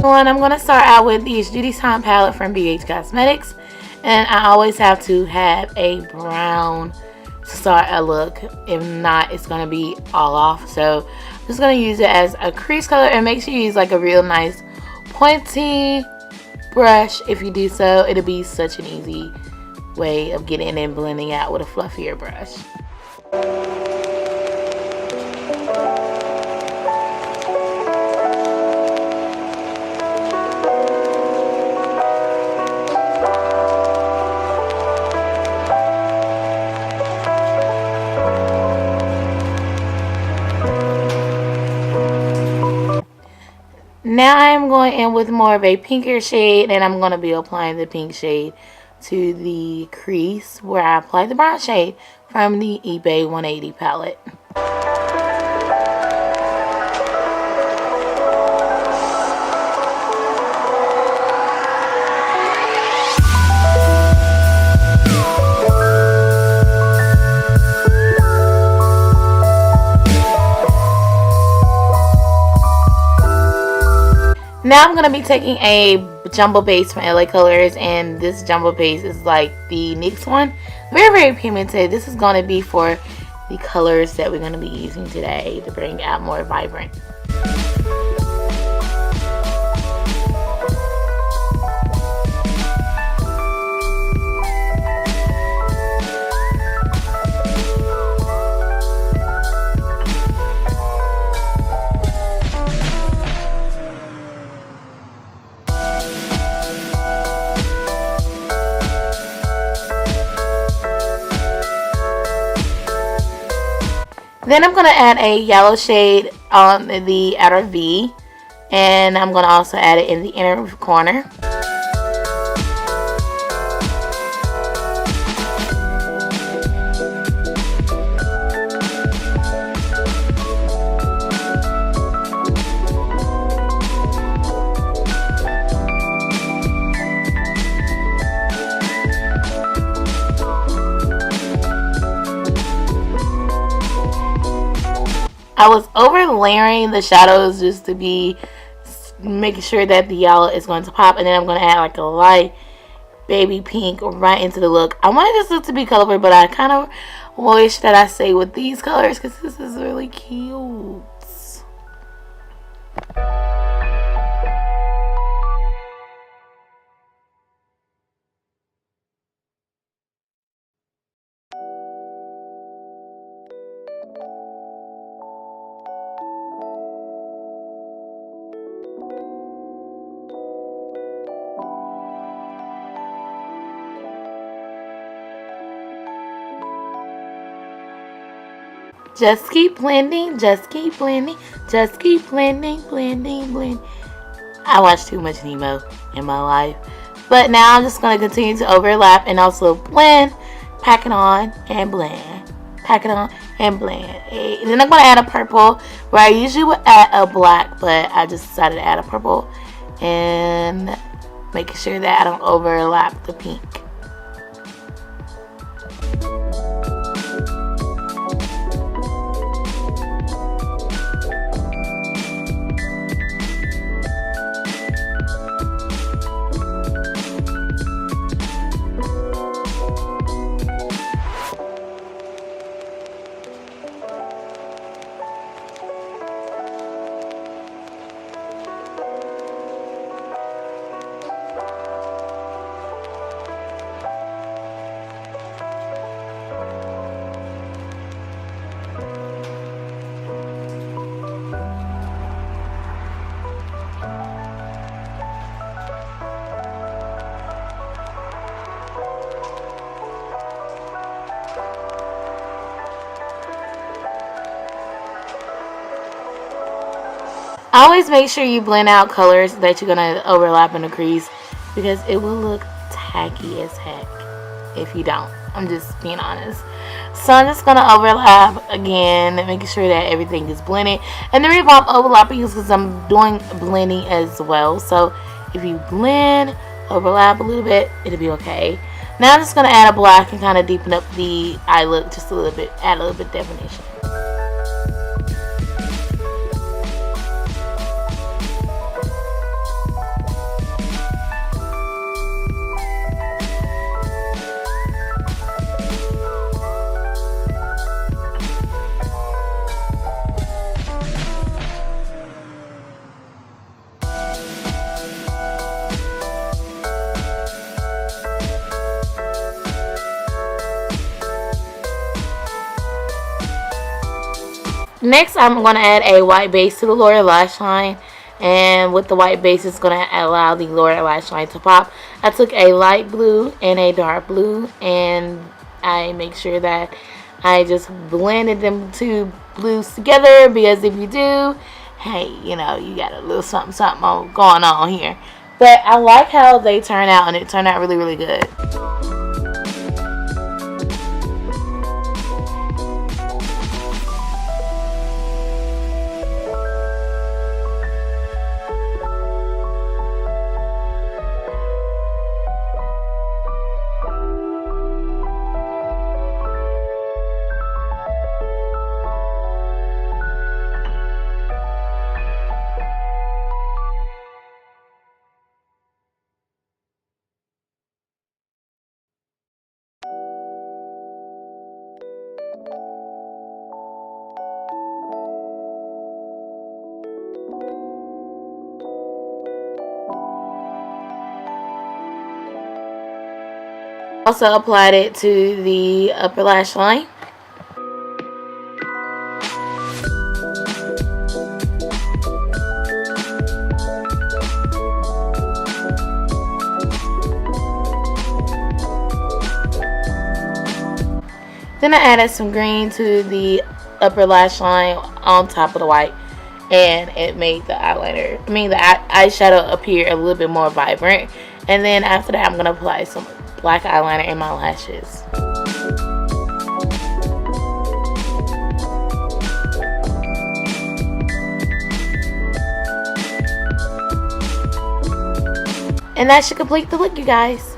I'm going to start out with the Duty Time palette from BH Cosmetics. And I always have to have a brown to start a look. If not, it's going to be all off. So I'm just going to use it as a crease color. And make sure you use like a real nice pointy brush. If you do so, it'll be such an easy way of getting and blending out with a fluffier brush. Now I am going in with more of a pinker shade, and I'm going to be applying the pink shade to the crease where I apply the brown shade from the eBay 180 palette. Now I'm going to be taking a jumbo base from LA Colors, and this jumbo base is like the NYX one. Very, very pigmented. This is going to be for the colors that we're going to be using today to bring out more vibrant. Then I'm going to add a yellow shade on the outer V, and I'm going to also add it in the inner corner. I was over layering the shadows just to be making sure that the yellow is going to pop, and then I'm going to add like a light baby pink right into the look. I wanted this look to be colorful, but I kind of wish that I stay with these colors because this is really cute. Just keep blending, just keep blending, just keep blending, blending. I watched too much Nemo in my life. But now I'm just going to continue to overlap and also blend, pack it on, and blend. Pack it on and blend. And then I'm going to add a purple where I usually would add a black, but I just decided to add a purple. And making sure that I don't overlap the pink. Always make sure you blend out colors that you're going to overlap in the crease, because it will look tacky as heck if you don't. I'm just being honest. So I'm just going to overlap again, making sure that everything is blended. And the reason why I'm overlapping is because I'm doing blending as well. So if you blend, overlap a little bit, it'll be okay. Now I'm just going to add a black and kind of deepen up the eye look just a little bit, add a little bit of definition. Next, I'm going to add a white base to the lower lash line. And with the white base, it's going to allow the lower lash line to pop. I took a light blue and a dark blue, and I make sure that I just blended them two blues together, because if you do, hey, you know, you got a little something going on here. But I like how they turn out, and it turned out really, really good. Also applied it to the upper lash line. Then I added some green to the upper lash line on top of the white, and it made the eyeshadow appear a little bit more vibrant. And then after that, I'm going to apply some black eyeliner in my lashes. And that should complete the look, you guys.